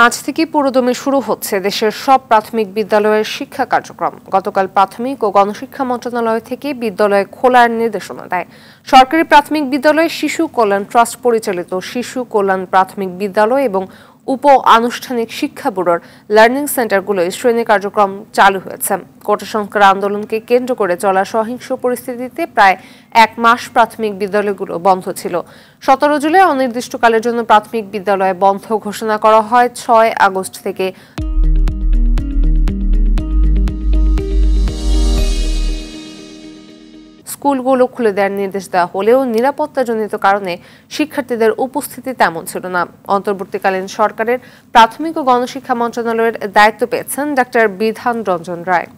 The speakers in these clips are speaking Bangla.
আজ থেকে পুরোদমে শুরু হচ্ছে দেশের সব প্রাথমিক বিদ্যালয়ের শিক্ষা কার্যক্রম। গতকাল প্রাথমিক ও গণশিক্ষা মন্ত্রণালয় থেকে বিদ্যালয় খোলার নির্দেশনা দেয়। সরকারি প্রাথমিক বিদ্যালয়, শিশু কল্যাণ ট্রাস্ট পরিচালিত শিশু কল্যাণ প্রাথমিক বিদ্যালয় এবং উপ আনুষ্ঠানিক শিক্ষা ব্যুরোর লার্নিং সেন্টারগুলোয় শ্রেণী কার্যক্রম চালু হয়েছে। কোটা সংস্কার আন্দোলনকে কেন্দ্র করে চলা সহিংস পরিস্থিতিতে প্রায় এক মাস প্রাথমিক বিদ্যালয়গুলো বন্ধ ছিল। 17 জুলাই অনির্দিষ্টকালের জন্য প্রাথমিক বিদ্যালয় বন্ধ ঘোষণা করা হয়। 6 আগস্ট থেকে স্কুলগুলো খুলে দেওয়ার নির্দেশ দেওয়া হলেও নিরাপত্তাজনিত কারণে শিক্ষার্থীদের উপস্থিতি তেমন ছিল না। অন্তর্বর্তীকালীন সরকারের প্রাথমিক ও গণশিক্ষা মন্ত্রণালয়ের দায়িত্ব পেয়েছেন ডাক্তার বিধান রঞ্জন রায়।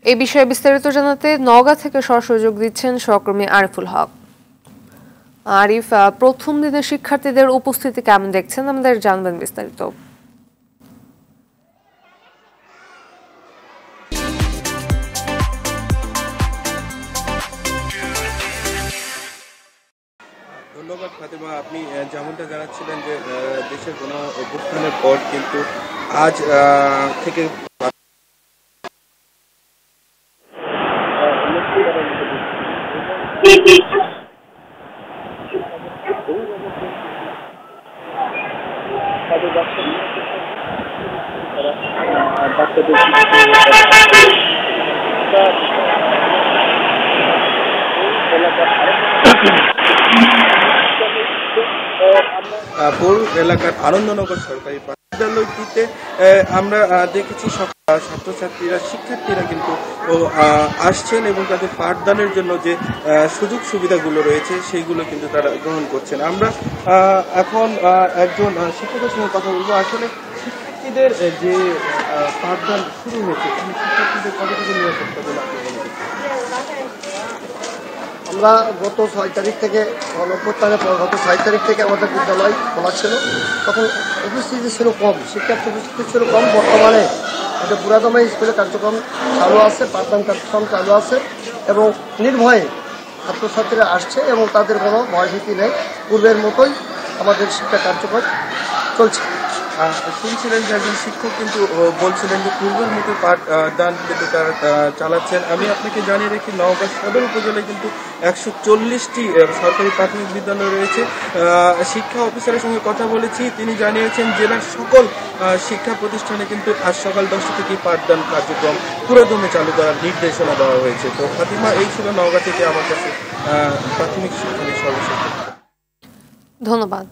এই বিষয়ে বিস্তারিত জানাতে নওগাঁ থেকে সরাসরি যোগ দিচ্ছেন সহকর্মী আরিফুল হক। আরিফ, প্রথম দিনের শিক্ষার্থীদের উপস্থিতি কেমন দেখছেন, আমাদের জানবেন বিস্তারিত। ধন্যবাদ ফাতেমা। আপনি যেমনটা জানাচ্ছিলেন যে দেশের কোনো অভ্যুত্থানের পর কিন্তু আজ থেকে পৌর এলাকার আনন্দনগর সরকারি বিদ্যালয়টিতে আমরা দেখেছি ছাত্রছাত্রীরা, শিক্ষার্থীরা কিন্তু আসছেন এবং তাদের পাঠদানের জন্য যে সুযোগ সুবিধাগুলো রয়েছে সেইগুলো কিন্তু তারা গ্রহণ করছেন। আমরা এখন একজন শিক্ষকের সঙ্গে কথা বলবো। আসলে শিক্ষার্থীদের যে পাঠদান শুরু হয়েছে, শিক্ষার্থীদের কতটুকু নিরাপত্তা বলে আপনি মনে করছেন? আমরা গত 6 তারিখ থেকে গত 6 তারিখ থেকে আমাদের বিদ্যালয় খোলা ছিল। তখন উপস্থিতি ছিল কম, শিক্ষার্থী উপস্থিতি ছিল কম। বর্তমানে এটা পুরাদমে স্কুলে কার্যক্রম চালু আছে, পাঠদান কার্যক্রম চালু আছে এবং নির্ভয়ে ছাত্রছাত্রীরা আসছে এবং তাদের কোনো ভয়ভীতি নেই। পূর্বের মতোই আমাদের শিক্ষা কার্যক্রম চলছে। শুনছিলেন যে একজন শিক্ষক কিন্তু বলছিলেন যে পূর্বের মতো পাঠদান কিন্তু তারা চালাচ্ছেন। আমি আপনাকে জানিয়ে রেখি, নওগাঁ সদর উপজেলায় কিন্তু 140টি সরকারি প্রাথমিক বিদ্যালয় রয়েছে। শিক্ষা অফিসারের সঙ্গে কথা বলেছি, তিনি জানিয়েছেন জেলার সকল শিক্ষা প্রতিষ্ঠানে কিন্তু আজ সকাল 10টা থেকে পাঠদান কার্যক্রম পুরোদমে চালু করার নির্দেশনা দেওয়া হয়েছে। তো ফাতিমা, এই ছিল নওগাঁ থেকে আমার কাছে প্রাথমিক শিক্ষা নিয়ে সর্বশেষ। ধন্যবাদ।